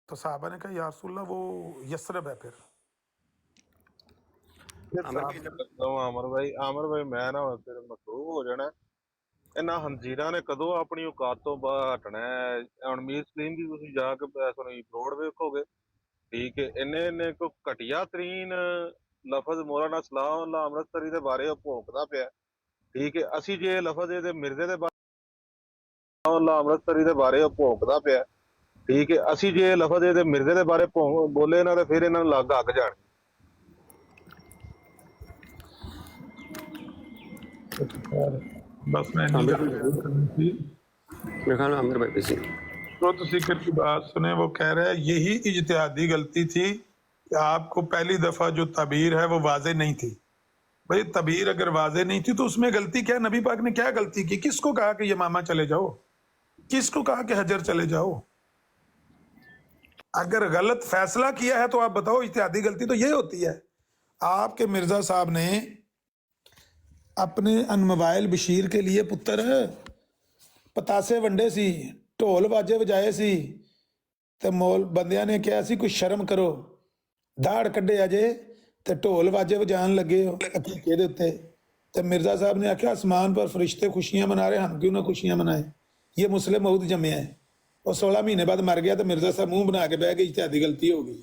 تو صحابہ نے کہا یا رسول اللہ وہ یثرب ہے. پھر عامر بھائی جب عامر بھائی میں نا پھر مصروف ہو جانا ہے. ਇਹਨਾਂ ਹੰਜੀਰਾਂ ਨੇ ਕਦੋਂ ਆਪਣੀ ਔਕਾਤ ਤੋਂ ਬਾਹਰ ਹਟਣਾ ਹੈ? ਹੁਣ ਮੀਰ ਸਲੀਮ ਦੀ ਤੁਸੀਂ ਜਾ ਕੇ ਸੁਣੀ ਫਰੋਡ ਵੇਖੋਗੇ, ਠੀਕ ਹੈ. ਇਹਨੇ ਕੋ ਘਟੀਆ ਤਰੀਨ ਲਫ਼ਜ਼ ਮੌਲਾਨਾ ਸਲਾਹੁੱਲਾ ਅੰਮ੍ਰਿਤਸਰੀ ਦੇ ਬਾਰੇ ਉਹ ਭੌਂਕਦਾ ਪਿਆ, ਠੀਕ ਹੈ. ਅਸੀਂ ਜੇ ਲਫ਼ਜ਼ ਇਹਦੇ ਮਿਰਜ਼ੇ ਦੇ ਬਾਰੇ ਅੰਮ੍ਰਿਤਸਰੀ ਦੇ ਬਾਰੇ ਉਹ ਭੌਂਕਦਾ ਪਿਆ, ਠੀਕ ਹੈ. ਅਸੀਂ ਜੇ ਲਫ਼ਜ਼ ਇਹਦੇ ਮਿਰਜ਼ੇ ਦੇ ਬਾਰੇ ਬੋਲੇ ਨਾ ਤੇ ਫਿਰ ਇਹਨਾਂ ਨੂੰ ਲੱਗ ਅੱਗ ਜਾਣ. بس میں نہیں عامر ضرور کرنی تھی. میرے خیال میں عامر بھائی بزی. تو ذکر کی بات سنیں، وہ کہہ رہے ہیں یہی اجتہادی غلطی تھی کہ آپ کو پہلی دفعہ جو تعبیر ہے وہ واضح نہیں تھی. بھئی تعبیر اگر واضح نہیں تھی تو اس میں غلطی کیا؟ نبی پاک نے کیا غلطی کی؟ کس کو کہا کہ یمامہ چلے جاؤ؟ کس کو کہا کہ حجر چلے جاؤ؟ اگر غلط فیصلہ کیا ہے تو آپ بتاؤ. اجتہادی غلطی تو یہ ہوتی ہے. آپ کے مرزا صاحب نے اپنے انموائل بشیر کے لیے پتر پتاسے ونڈے سی، ਢੋਲ ਬਾਜੇ ਵਜਾਏ ਸੀ ਤੇ ਮੌਲ ਬੰਦਿਆਂ ਨੇ ਕਿਹਾ ਸੀ ਕੋਈ ਸ਼ਰਮ ਕਰੋ, ਦਾੜ ਕੱਢੇ ਅਜੇ ਤੇ ਢੋਲ ਬਾਜੇ ਵਜਾਣ ਲੱਗੇ ਹੋ ਅਕੀਕੇ ਦੇ ਉੱਤੇ. ਤੇ ਮਿਰਜ਼ਾ ਸਾਹਿਬ ਨੇ ਆਖਿਆ ਆਸਮਾਨ ਪਰ ਫਰਿਸ਼ਤੇ ਖੁਸ਼ੀਆਂ ਮਨਾ ਰਹੇ, ਹਮ ਕਿਉਂ ਨਾ ਖੁਸ਼ੀਆਂ ਮਨਾਏ, ਇਹ ਮੁਸਲਿਮ ਮਊਦ ਜੰਮਿਆ ਹੈ. ਉਹ 16 ਮਹੀਨੇ ਬਾਅਦ ਮਰ ਗਿਆ ਤੇ ਮਿਰਜ਼ਾ ਸਾਹਿਬ ਮੂੰਹ ਬਣਾ ਕੇ ਬਹਿ ਗਏ, ਇਜਤਿਹਾਦੀ ਗਲਤੀ ਹੋ ਗਈ.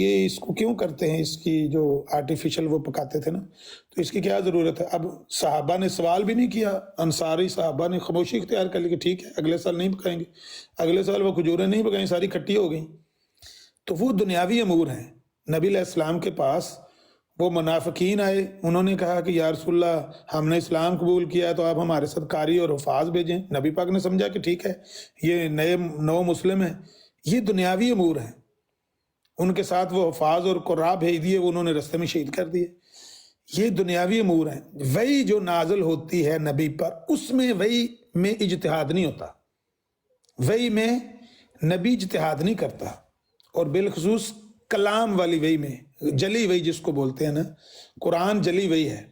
یہ اس کو کیوں کرتے ہیں, اس کی جو آرٹیفیشل وہ پکاتے تھے نا, تو اس کی کیا ضرورت ہے. اب صحابہ نے سوال بھی نہیں کیا, انصاری صحابہ نے خاموشی اختیار کر لی کہ ٹھیک ہے اگلے سال نہیں پکائیں گے. اگلے سال وہ کھجوریں نہیں پکائیں, ساری کھٹی ہو گئیں. تو وہ دنیاوی امور ہیں. نبی علیہ السلام کے پاس وہ منافقین آئے, انہوں نے کہا کہ یا رسول اللہ ہم نے اسلام قبول کیا ہے تو آپ ہمارے ساتھ قاری اور حفاظ بھیجیں. نبی پاک نے سمجھا کہ ٹھیک ہے یہ نو مسلم ہیں, یہ دنیاوی امور ہیں. ان کے ساتھ وہ حفاظ اور قراء بھیج دیے, انہوں نے رستے میں شہید کر دیے. یہ دنیاوی امور ہیں. وہی جو نازل ہوتی ہے نبی پر, اس میں وہی میں اجتہاد نہیں ہوتا, وہی میں نبی اجتہاد نہیں کرتا. اور بالخصوص کلام والی وحی میں, جلی وحی جس کو بولتے ہیں نا, قرآن جلی وحی ہے,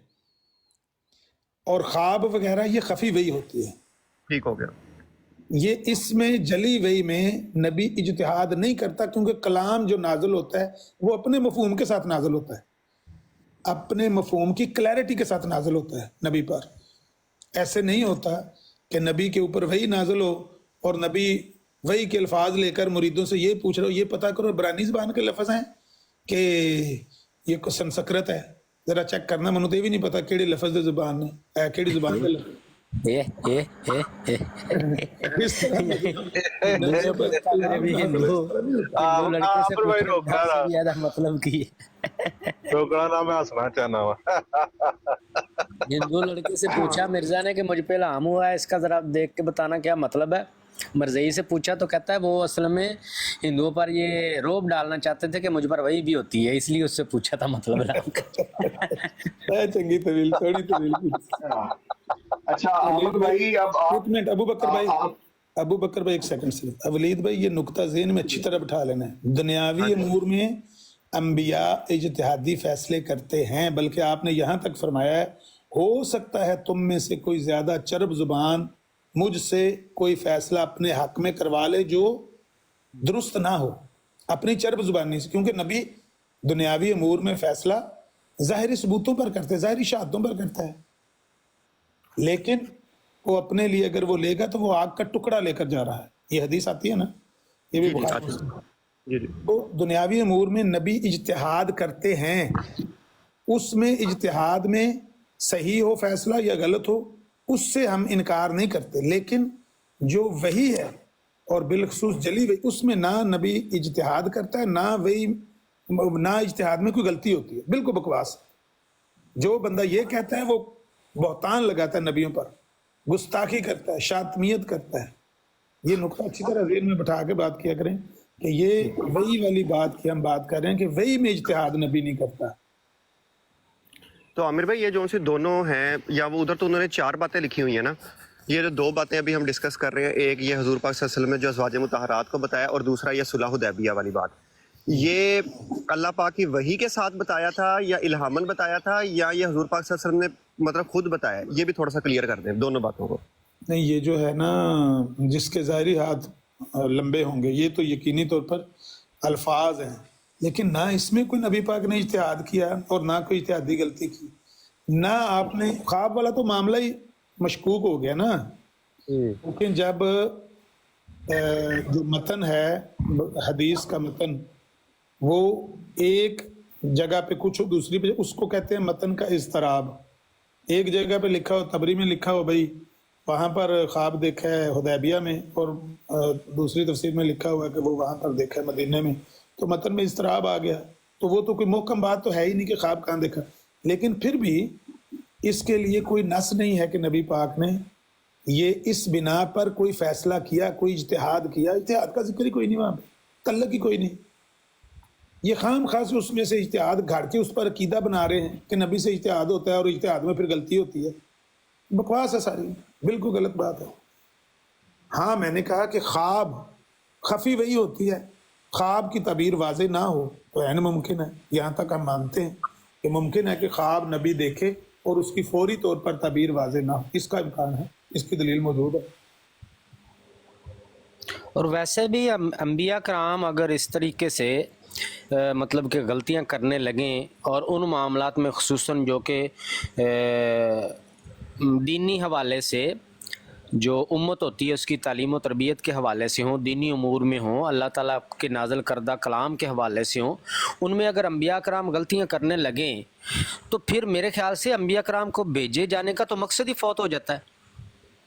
اور خواب وغیرہ یہ خفی وحی ہوتی ہے. ٹھیک ہو گیا. یہ اس میں جلی وحی میں نبی اجتہاد نہیں کرتا, کیونکہ کلام جو نازل ہوتا ہے وہ اپنے مفہوم کے ساتھ نازل ہوتا ہے, اپنے مفہوم کی کلیرٹی کے ساتھ نازل ہوتا ہے نبی پر. ایسے نہیں ہوتا کہ نبی کے اوپر وحی نازل ہو اور نبی وحی کے الفاظ لے کر مریدوں سے یہ پوچھ رہے ہو یہ پتا کرو عبرانی زبان کے لفظ ہیں کہ یہ سنسکرت ہے, ذرا چیک کرنا. منو تو یہ بھی نہیں پتا کیڑے لفظ دے زبان ہے, کیڑی زبان کے لفظ. اس طرح مطلب کی روکنا نہ, میں ہنسنا چاہنا وا. ہندو لڑکے سے پوچھا مرزا نے کہ مجھ پہ الہام ہوا ہے, اس کا ذرا دیکھ کے بتانا کیا مطلب ہے. مرزئی سے پوچھا تو کہتا ہے وہ اصل میں ہندوؤں پر یہ روب ڈالنا چاہتے تھے کہ مجھ پر وہی بھی ہوتی ہے, اس لیے اس سے پوچھا تھا مطلب الہام کا. چنگی طویل, تھوڑی طویل. اچھا احمد بھائی, اب ایک منٹ ابو بکر بھائی ایک سیکنڈ صرف. ولید بھائی یہ نقطہ ذہن میں اچھی طرح بٹھا لینا ہے. دنیاوی امور میں انبیاء اجتہادی فیصلے کرتے ہیں, بلکہ آپ نے یہاں تک فرمایا ہے ہو سکتا ہے تم میں سے کوئی زیادہ چرب زبان مجھ سے کوئی فیصلہ اپنے حق میں کروا لے جو درست نہ ہو, اپنی چرب زبانی سے. کیونکہ نبی دنیاوی امور میں فیصلہ ظاہری ثبوتوں پر کرتے ہیں, ظاہری شہادتوں پر کرتا ہے, لیکن وہ اپنے لیے اگر وہ لے گا تو وہ آگ کا ٹکڑا لے کر جا رہا ہے. یہ حدیث آتی ہے نا, یہ بھی بخاری میں. تو دنیاوی امور میں نبی اجتہاد کرتے ہیں, اس میں اجتہاد میں صحیح ہو فیصلہ یا غلط ہو اس سے ہم انکار نہیں کرتے, لیکن جو وحی ہے اور بالخصوص جلی وحی اس میں نہ نبی اجتہاد کرتا ہے نہ اجتہاد میں کوئی غلطی ہوتی ہے. بالکل بکواس. جو بندہ یہ کہتا ہے وہ بہتان لگاتا ہے نبیوں پر, گستاخی کرتا ہے, شاطمیت کرتا ہے. یہ نقطہ اچھی طرح ذہن میں بٹھا کے بات کیا کریں کہ یہ وحی والی بات کی ہم بات کر رہے ہیں کہ وحی میں اجتہاد نبی نہیں کرتا. تو عامر بھائی یہ جو ان سے دونوں ہیں, یا وہ ادھر تو انہوں نے 4 باتیں لکھی ہوئی ہیں نا, یہ جو 2 باتیں ابھی ہم ڈسکس کر رہے ہیں, ایک یہ حضور پاک صلی اللہ علیہ وسلم نے جو ازواج مطہرات کو بتایا, اور دوسرا یہ صلح حدیبیہ والی بات, یہ اللہ پاک کی وحی کے ساتھ بتایا تھا یا الہامن بتایا تھا, یا یہ حضور پاک صلی اللہ علیہ وسلم نے مطلب خود بتایا؟ یہ بھی تھوڑا سا کلیئر کر دیں دونوں باتوں کو. نہیں, یہ جو ہے نا جس کے ظاہری ہاتھ لمبے ہوں گے یہ تو یقینی طور پر الفاظ ہیں, لیکن نہ اس میں کوئی نبی پاک نے اجتہاد کیا اور نہ کوئی اجتہادی غلطی کی. نہ آپ نے خواب والا تو معاملہ ہی مشکوک ہو گیا نا, لیکن جب جو متن ہے حدیث کا متن وہ ایک جگہ پہ کچھ دوسری پہ, اس کو کہتے ہیں متن کا اضطراب. ایک جگہ پہ لکھا ہو, تبری میں لکھا ہو بھائی وہاں پر خواب دیکھا ہے حدیبیہ میں, اور دوسری تفسیر میں لکھا ہوا ہے کہ وہ وہاں پر دیکھا ہے مدینہ میں, تو متن میں اضطراب آ گیا. تو وہ تو کوئی محکم بات تو ہے ہی نہیں کہ خواب کہاں دیکھا, لیکن پھر بھی اس کے لیے کوئی نص نہیں ہے کہ نبی پاک نے یہ اس بنا پر کوئی فیصلہ کیا, کوئی اجتہاد کیا. اجتہاد کا ذکر ہی کوئی نہیں وہاں پہ, تعلق ہی کوئی نہیں. یہ خام خاص اس میں سے اجتہاد گھاڑ کے اس پر عقیدہ بنا رہے ہیں کہ نبی سے اجتہاد ہوتا ہے اور اجتہاد میں پھر غلطی ہوتی ہے. بکواس ہے ساری, بالکل غلط بات ہے. ہاں میں نے کہا کہ خواب خفی وہی ہوتی ہے, خواب کی تعبیر واضح نہ ہو تو عین ممکن ہے. یہاں تک ہم مانتے ہیں کہ ممکن ہے کہ خواب نبی دیکھے اور اس کی فوری طور پر تعبیر واضح نہ ہو, اس کا امکان ہے, اس کی دلیل موجود ہے. اور ویسے بھی انبیاء کرام اگر اس طریقے سے مطلب کہ غلطیاں کرنے لگیں, اور ان معاملات میں خصوصاً جو کہ دینی حوالے سے جو امت ہوتی ہے اس کی تعلیم و تربیت کے حوالے سے ہوں، دینی امور میں ہوں، اللہ تعالیٰ کے نازل کردہ کلام کے حوالے سے ہوں، ان میں اگر انبیاء کرام غلطیاں کرنے لگیں تو پھر میرے خیال سے انبیاء کرام کو بھیجے جانے کا تو مقصد ہی فوت ہو جاتا ہے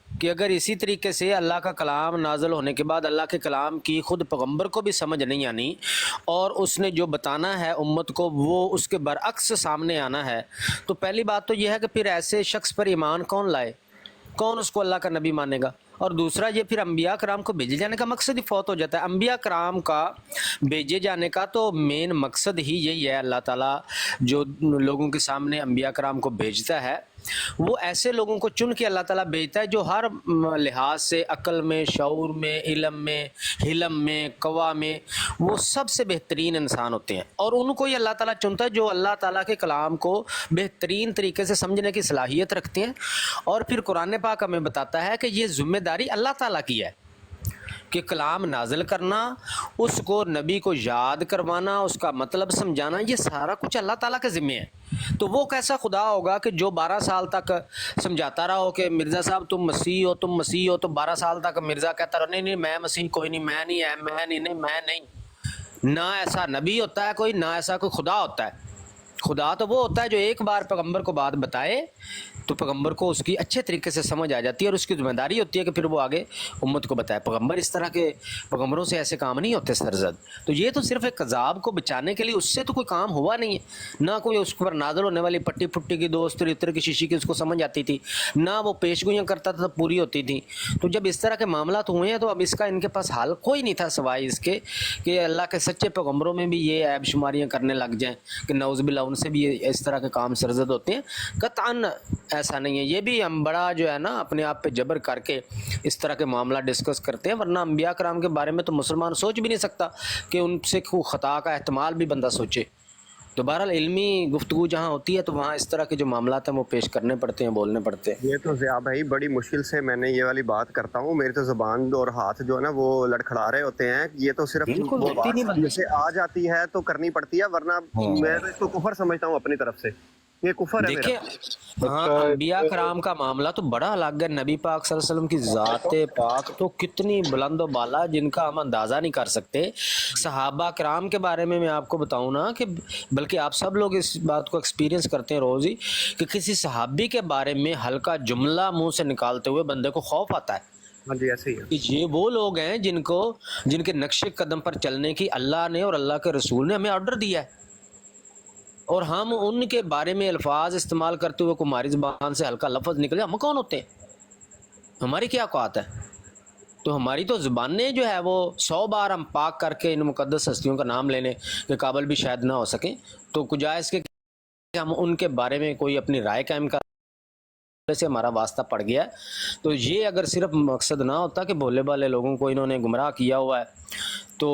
کہ اگر اسی طریقے سے اللہ کا کلام نازل ہونے کے بعد اللہ کے کلام کی خود پیغمبر کو بھی سمجھ نہیں آنی اور اس نے جو بتانا ہے امت کو وہ اس کے برعکس سامنے آنا ہے، تو پہلی بات تو یہ ہے کہ پھر ایسے شخص پر ایمان کون لائے، کون اس کو اللہ کا نبی مانے گا؟ اور دوسرا یہ پھر انبیاء کرام کو بھیجے جانے کا مقصد ہی فوت ہو جاتا ہے۔ انبیاء کرام کا بھیجے جانے کا تو مین مقصد ہی یہی ہے، اللہ تعالیٰ جو لوگوں کے سامنے انبیاء کرام کو بھیجتا ہے وہ ایسے لوگوں کو چن کے اللہ تعالیٰ بھیجتا ہے جو ہر لحاظ سے عقل میں، شعور میں، علم میں، حلم میں، قوا میں وہ سب سے بہترین انسان ہوتے ہیں، اور ان کو ہی اللہ تعالیٰ چنتا ہے جو اللہ تعالیٰ کے کلام کو بہترین طریقے سے سمجھنے کی صلاحیت رکھتے ہیں۔ اور پھر قرآن پاک ہمیں بتاتا ہے کہ یہ ذمہ داری اللہ تعالیٰ کی ہے کہ کلام نازل کرنا، اس کو نبی کو یاد کروانا، اس کا مطلب سمجھانا، یہ سارا کچھ اللہ تعالیٰ کے ذمہ ہے۔ تو وہ کیسا خدا ہوگا کہ جو 12 سال تک سمجھاتا رہا ہو کہ مرزا صاحب تم مسیح ہو، تم مسیح ہو، تو 12 سال تک مرزا کہتا رہا نہیں میں مسیح کوئی نہیں، میں نہیں ہے، میں نہیں۔ نہ ایسا نبی ہوتا ہے کوئی، نہ ایسا کوئی خدا ہوتا ہے۔ خدا تو وہ ہوتا ہے جو ایک بار پیغمبر کو بات بتائے تو پیغمبر کو اس کی اچھے طریقے سے سمجھ آ جاتی ہے، اور اس کی ذمہ داری ہوتی ہے کہ پھر وہ آگے امت کو بتائے۔ پیغمبر اس طرح کے پیغمبروں سے ایسے کام نہیں ہوتے سرزد، تو یہ تو صرف ایک کذاب کو بچانے کے لیے، اس سے تو کوئی کام ہوا نہیں ہے۔ نہ کوئی اس پر نازل ہونے والی پٹی پھٹی کی دوست عطر کی شیشی کی اس کو سمجھ آتی تھی، نہ وہ پیشگوئیاں کرتا تھا پوری ہوتی تھی۔ تو جب اس طرح کے معاملات ہوئے ہیں تو اب اس کا ان کے پاس حل کوئی نہیں تھا سوائے اس کے کہ اللہ کے سچے پیغمبروں میں بھی یہ عیب شماریاں کرنے لگ جائیں کہ نعوذ باللہ ان سے بھی اس طرح کے کام سرزد ہوتے ہیں۔ قطعاً ایسا نہیں ہے، یہ بھی ہم بڑا جو ہے نا اپنے آپ پہ جبر کر کے اس طرح کے معاملہ ڈسکس کرتے ہیں، ورنہ انبیاء کرام کے بارے میں تو مسلمان سوچ بھی نہیں سکتا کہ ان سے کوئی خطا کا احتمال بھی بندہ سوچے۔ تو بہرحال علمی گفتگو جہاں ہوتی ہے تو وہاں اس طرح کے جو معاملات ہیں وہ پیش کرنے پڑتے ہیں، بولنے پڑتے ہیں۔ یہ تو ضیاء بھائی بڑی مشکل سے میں نے یہ والی بات کرتا ہوں، میری تو زبان اور ہاتھ جو ہے نا وہ لڑکھڑا رہے ہوتے ہیں۔ یہ تو صرف بالکل وہ ہوتی نہیں بات بندے جسے آ جاتی ہے تو کرنی پڑتی ہے، ورنہ میں تو اس کو کفر سمجھتا ہوں اپنی طرف سے، یہ کفر ہے دیکھیں میرا۔ ہاں انبیاء کرام کا معاملہ تو بڑا الگ ہے۔ نبی پاک صلی اللہ علیہ وسلم کی ذات پاک تو کتنی بلند و بالا جن کا ہم اندازہ نہیں کر سکتے۔ صحابہ کرام کے بارے میں آپ کو بتاؤں نا کہ بلکہ آپ سب لوگ اس بات کو ایکسپیرینس کرتے ہیں روز ہی کہ کسی صحابی کے بارے میں ہلکا جملہ منہ سے نکالتے ہوئے بندے کو خوف آتا ہے ہاں جی ایسے ہی ہے۔ کہ یہ وہ لوگ ہیں جن کے نقش قدم پر چلنے کی اللہ نے اور اللہ کے رسول نے ہمیں آرڈر دیا ہے، اور ہم ان کے بارے میں الفاظ استعمال کرتے ہوئے ہماری زبان سے ہلکا لفظ نکلے، ہم کون ہوتے ہیں؟ ہماری کیا اوقات ہے؟ تو ہماری تو زبانیں جو ہے وہ 100 بار ہم پاک کر کے ان مقدس ہستیوں کا نام لینے کے قابل بھی شاید نہ ہو سکیں، تو گنجائش کے کہ ہم ان کے بارے میں کوئی اپنی رائے قائم کر سے ہمارا واسطہ پڑ گیا ہے۔ تو یہ اگر صرف مقصد نہ ہوتا کہ بھولے بھالے لوگوں کو انہوں نے گمراہ کیا ہوا ہے تو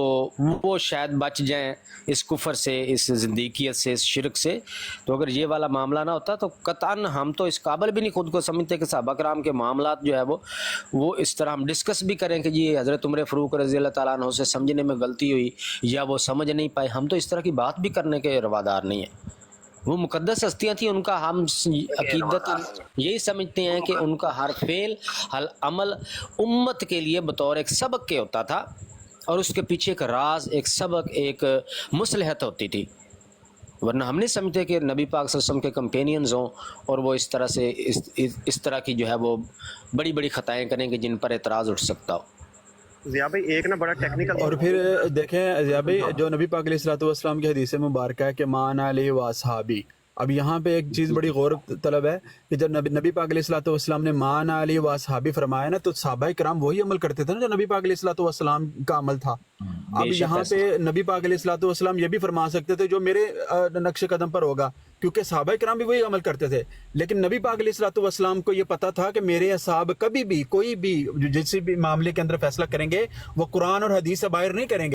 وہ شاید بچ جائیں اس کفر سے، اس زندیقیت سے، اس شرک سے، تو اگر یہ والا معاملہ نہ ہوتا تو قطعاً ہم تو اس قابل بھی نہیں خود کو سمجھتے کہ صحابہ کرام کے معاملات جو ہے وہ اس طرح ہم ڈسکس بھی کریں کہ جی حضرت عمر فاروق رضی اللہ تعالیٰ عنہ سے سمجھنے میں غلطی ہوئی یا وہ سمجھ نہیں پائے، ہم تو اس طرح کی بات بھی کرنے کے روادار نہیں ہیں۔ وہ مقدس ہستیاں تھیں، ان کا ہم عقیدت یہی سمجھتے ہیں کہ ان کا ہر فعل ہر عمل امت کے لیے بطور ایک سبق کے ہوتا تھا، اور اس کے پیچھے ایک راز، ایک سبق، ایک مصلحت ہوتی تھی، ورنہ ہم نہیں سمجھتے کہ نبی پاک صلی اللہ علیہ وسلم کے کمپینینز ہوں اور وہ اس طرح سے اس طرح کی جو ہے وہ بڑی بڑی خطائیں کریں کہ جن پر اعتراض اٹھ سکتا ہو۔ ضیاء بھائی ایک نا بڑا ٹیکنیکل، اور پھر دیکھیں ضیاء بھائی جو نبی پاک علیہ الصلوۃ والسلام کی حدیث مبارکہ ہے کہ مان علیہ و اصحابی، اب یہاں پہ ایک چیز بڑی غور طلب ہے کہ جب نبی پاک علیہ الصلوۃ والسلام نے مان علیہ و اصحابی فرمایا نا، تو صحابہ کرام وہی عمل کرتے تھے نا جو نبی پاک علیہ الصلوۃ والسلام کا عمل تھا۔ اب یہاں پہ نبی پاک علیہ الصلوۃ والسلام یہ بھی فرما سکتے تھے جو میرے نقش قدم پر ہوگا، کیونکہ صحابہ کرام بھی وہی عمل کرتے تھے، لیکن نبی پاک علیہ الصلوۃ والسلام کو یہ پتہ تھا کہ میرے اصحاب کبھی بھی کوئی بھی جس بھی معاملے کے اندر فیصلہ کریں گے وہ قرآن اور حدیث سے باہر نہیں کریں گے۔